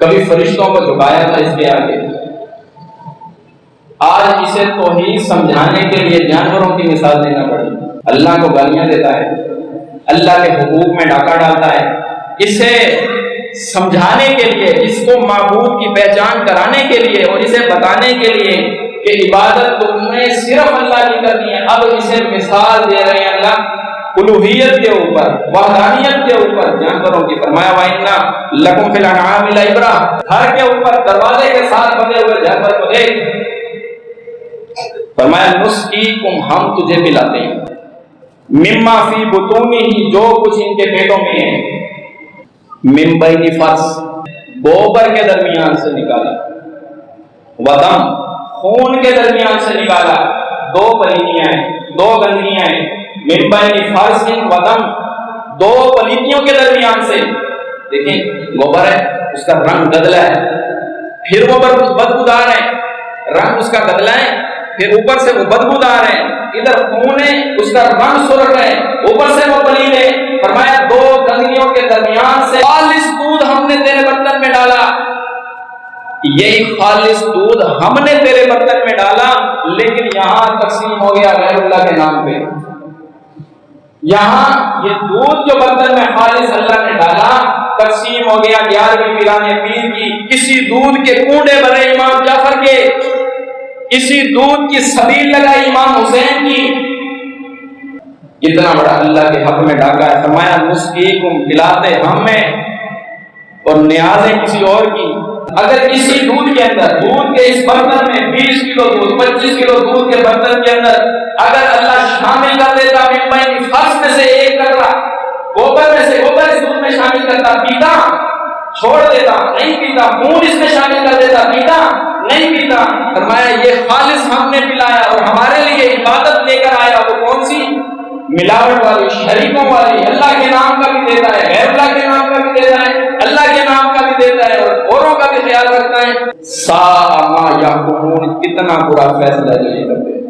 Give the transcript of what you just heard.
کبھی فرشتوں کو جھکایا تھا اس کے آگے، آج اسے توحید سمجھانے کے لیے جانوروں کی مثال دینا پڑی۔ اللہ کو گالیاں دیتا ہے، اللہ کے حقوق میں ڈاکہ ڈالتا ہے، اسے سمجھانے کے لیے، اس کو معبود کی پہچان کرانے کے لیے اور اسے بتانے کے لیے کہ عبادت تم نے صرف اللہ کی کرنی ہے، اب اسے مثال دے رہے ہیں اللہ الوہیت کے اوپر، وحدانیت کے اوپر جانوروں کی۔ فرمایا وَإِنَّ لَكُمْ فِي الْأَنْعَامِ لَعِبْرَةً، گھر کے اوپر دروازے کے ساتھ بندے ہوئے جانور کو دیکھ۔ فرمایا نُسْقِيكُمْ، ہم تجھے پلاتے ہیں، مِمَّا فِي بُطُونِهِ، جو کچھ ان کے پیٹوں میں ہے، مِن بَيْنِ فَرْثٍ، گوبر کے درمیان سے نکالا، وَدَمٍ، خون کے درمیان سے نکالا، دو پلیتیاں ہیں، دو گندگیاں ہیں، من بین فرث ودم، دو پلیتیوں کے درمیان سے۔ دیکھیں گوبر ہے، اس کا رنگ گدلا ہے، پھر وہ بدبودار ہے، رنگ اس کا گدلا ہے، پھر اوپر سے وہ بدبودار ہے، ادھر خون ہے، اس کا رنگ سرخ ہے، اوپر سے وہ پلید ہے۔ فرمایا دو گندگیوں کے درمیان سے خالص دودھ ہم نے تیرے برتن میں ڈالا، یہی خالص دودھ ہم نے تیرے برتن میں ڈالا، لیکن یہاں تقسیم ہو گیا غیر اللہ کے نام پہ۔ یہاں یہ دودھ جو برتن میں خالص اللہ نے ڈالا تقسیم ہو گیا 11ویں پیران پیر کی، اسی دودھ کے کنڈے بھرے امام جعفر کے، اسی دودھ کی سبیل لگائی امام حسین کی۔ اتنا بڑا اللہ کے حق میں ڈاکا ہے۔ فرمایا نسقیکم، پلاتے ہم میں اور نیازیں کسی اور کی۔ اگر اسی دودھ کے اندر، دودھ کے اس برتن میں 20 کلو دودھ، 25 کلو دودھ کے برتن کے اندر اگر اللہ شامل کر دیتا من بین فرث میں سے ایک قطرہ، گوبر میں سے، گوبر اس دودھ میں شامل کرتا، پیتا، چھوڑ دیتا، نہیں پیتا، خون اس میں شامل کر دیتا، پیتا، نہیں پیتا۔ فرمایا یہ خالص ہم نے پلایا اور ہمارے لیے عبادت لے کر آیا، وہ کون سی؟ ملاوٹ والی، شریکوں والی۔ اللہ کے نام کا بھی دیتا ہے، غیر اللہ کے نام کا بھی دیتا ہے، اللہ کے نام کا بھی دیتا ہے اور اوروں کا بھی خیال رکھتا ہے۔ ساء ما یحکمون، کتنا برا فیصلہ جو یہ کرتے ہیں۔